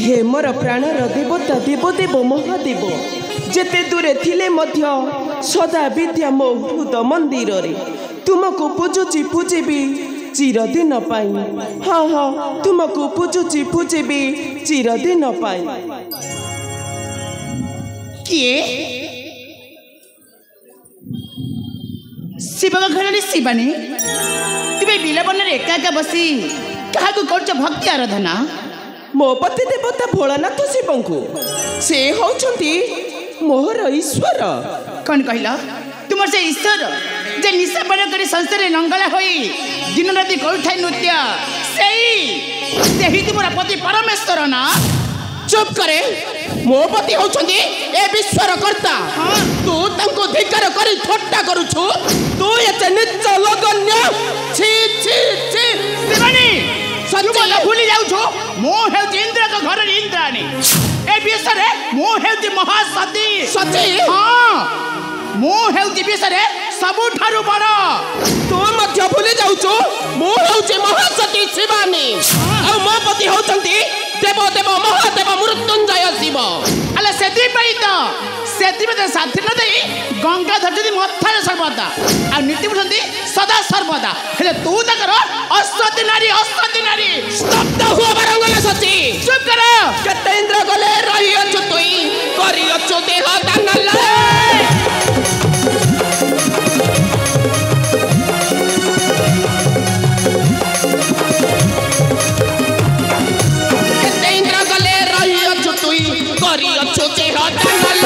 हे मोर प्राणर देवता देवदेव महादेव जेते दूरे थिले मध्य सदा विद्या मो हृद मंदिर रे तुमको पूजुची पूजिबी चिरदिन पाई। हाँ हाँ तुमको पूजुची पूजिबी चिरदिन पाई। किए शिव घर शिवानी तुम बिलबन एका एका बसी क्या कर भक्ति आराधना मो पति देवता भोलानाथ शिव को से होचंती मोहर ईश्वर। कौन कहला तुम से ईश्वर जे निशा बन कर संसार नंगला होई दिन राति करुथाय नृत्य सेही तुमरा पति परमेश्वर ना। चुप करे मो पति होचंती ए विश्वर कर्ता। तू तंको धिकार करी थट्टा करूछु तू एते निच लगन्य छी छी छी शिवानी सच्चा भूली जाऊ छो मो हेउची इंद्र का घर इंद्राणी ए विश्व रे मो हेउची महासती सती। हां मो हेउची विश्व रे सबु ठारू बड़ तू मध्य भूली जाऊ छो मो हेउची महासती शिवानी आ मो पति होचंती देव देव महादेव मृत्युंजय शिव। अले सेति पई तो साथी न देई गंगा धरती मथारे सर्वदा आ नीति बुझंती सदा सर्वदा हेले तू तकर अश्वती नारी स्तब्ध हुआ बरंगल सती। चुप कर केते इंद्र गले रही अछु तुई करी अछु देह दानल केते इंद्र गले रही अछु तुई करी अछु देह दानल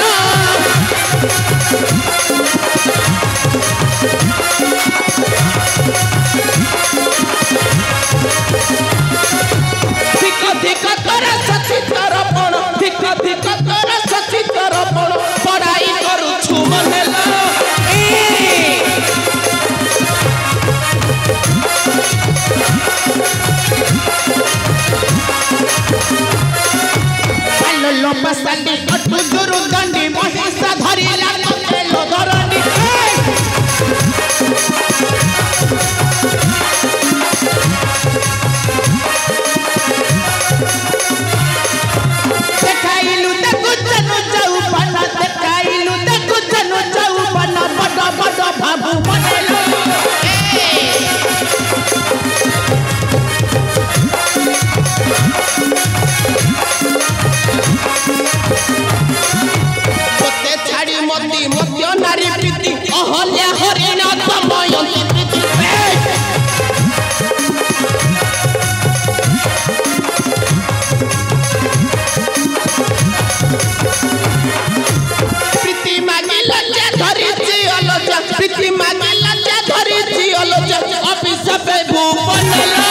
धिक तोरा सची तरपण धिक तोरा सची तरपण पढ़ाई करू छु मनेला आलो लोपा संडी कटु गुरु दंडी महिषा धरी लागते लो धरणी देखाइलु देखु जनु जाऊ बना देखाइलु देखु जनु जाऊ बना बड़ा बड़ा बाबू बनेलो कोते छाड़ी मती मध्य नारी प्रीति अहल्या हरिण तमयंती प्रीति प्रीति मागी लज्जा धरी जी अलजा प्रीति मागी लज्जा धरी जी अलजा अभिशाप भूपनेला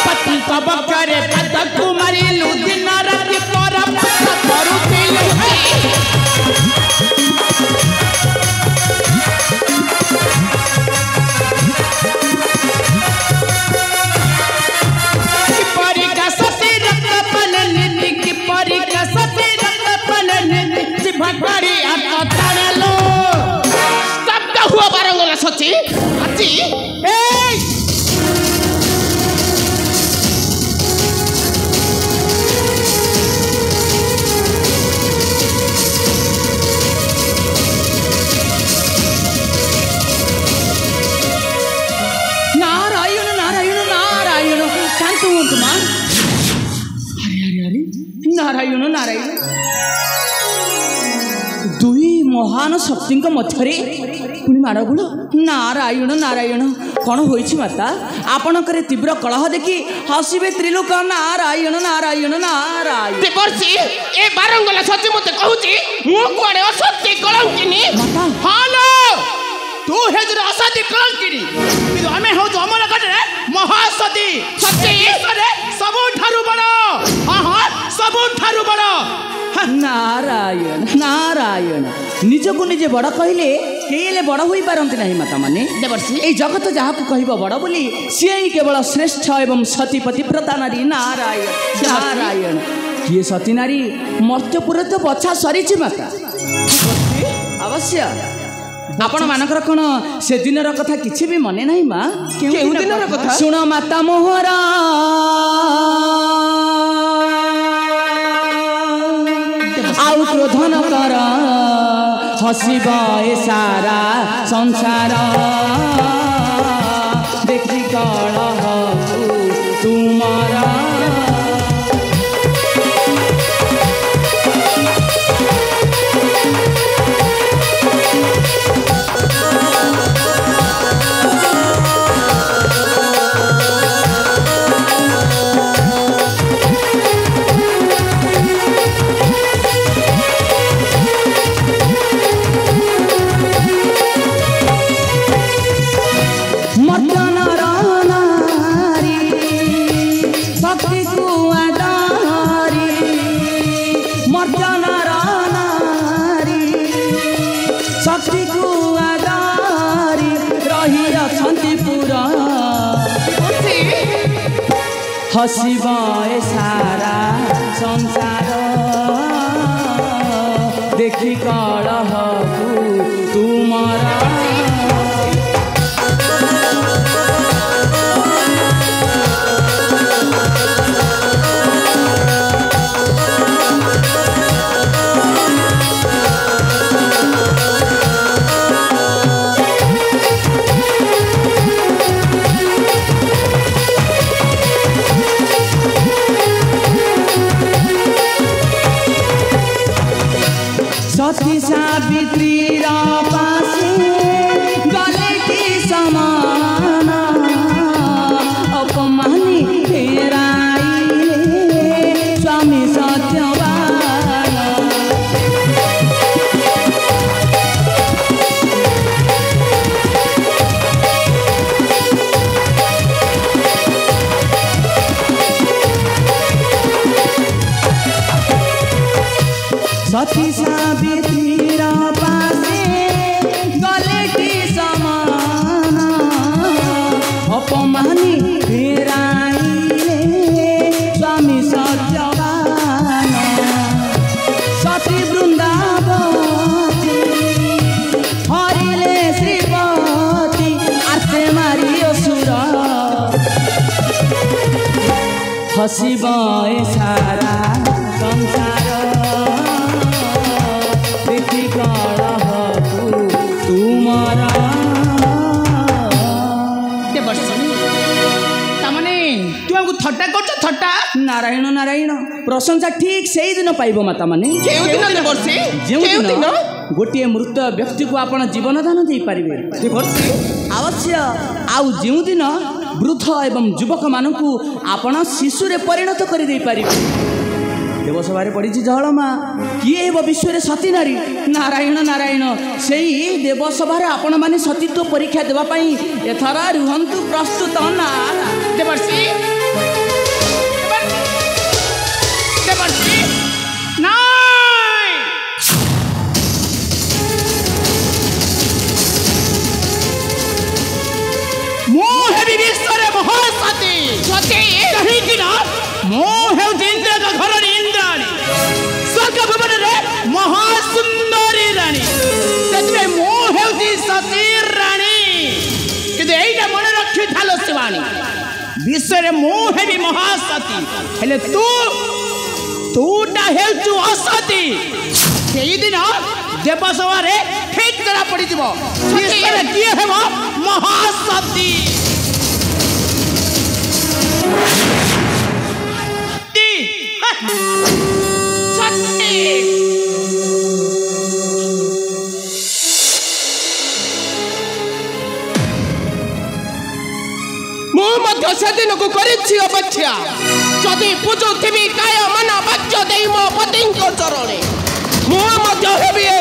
पति कब करे पद कुमारी लुदिन राति पर पद करू नारायण नारायण दुई महान शक्ति मध्य पुणी माड़गोल नारायण नारायण कौन होइछि माता आपणकर तीव्र कलह देखि हसिबे त्रिलोक नारायण नारायण नारायण देवर्षि ए बारंगला सत्य मते कहूची मु कोडे असत्य कलंकिनी माता हालो तू हेजर असत्य कलंकिनी किंतु आमे हो अमल गडरे महासती सत्य ईश्वरे सबु ठारु बड़ हां हां सबु ठारु बड़ नारायण नारायण निजको निजे बड़ कहले केले बड़ होई पारंती नहीं माता माने देवर्षि ए जगत जाहाकू कहबो बड़ बोली से ही केवल श्रेष्ठ एवं सतीपति व्रता नारी नारायण नारायण किए सती नारी मर्त्यपुर तो बछा सरीछि माता अवश्य आपण मानकर कोन से दिनर कथा किछि भी मने नहीं मां केउ दिनर कथा सुन माता मोहरा आउ क्रोधन कर हसिब ए सारा संसार देखि कलह तुमारा हसिब ए सारा संसार देखि कलह तुमारा सती सावित्री पासे गले की समान अपमानी फेराइले स्वामी सत्यवान सती सावित्री पासे गले की समान अपमानी फेराइले स्वामी सत्यवान सती वृंदावती हरिले श्रीपति आर्ते मारी असुर हसिब ए सारा संसार थट्टा कर थट्टा नारायण नारायण प्रशंसा ठीक से ही दिन पाइब माता माने गोटे मृत व्यक्ति को आपण जीवन दान दे पारिबे अवश्य आउ जो दिन वृद्ध एवं युवक मानकू आपण शिशु रे परिणत कर दे पारिबे देवसभा पड़ी जहलमा किए विश्व सती नारी नारायण नारायण से देवसभा आपण मैंने सतीत्व परीक्षा देवाई एथर रुहंतु प्रस्तुत ना देवर्षि महासती कहीं घर इंद्राणी स्वर्ग भुवन महासुंदरी रानी सती रानी कि मन रखी थाल शिवानी विश्व मुझे महासती हेले तूटा हेचु असती से दिन देवसभा ठीक जरा पड़ किए हेब महासती ମୁଁ ମଧ୍ୟ ସେଦିନକୁ କରିଛି ଅପେକ୍ଷା ଯଦି ପୂଜୁଥିବି କାୟ ମନ ବାକ୍ୟ ଦେଇ ମୋ ପତିଙ୍କ ଚରଣେ ମୁଁ ମଧ୍ୟ ହେବି ଏ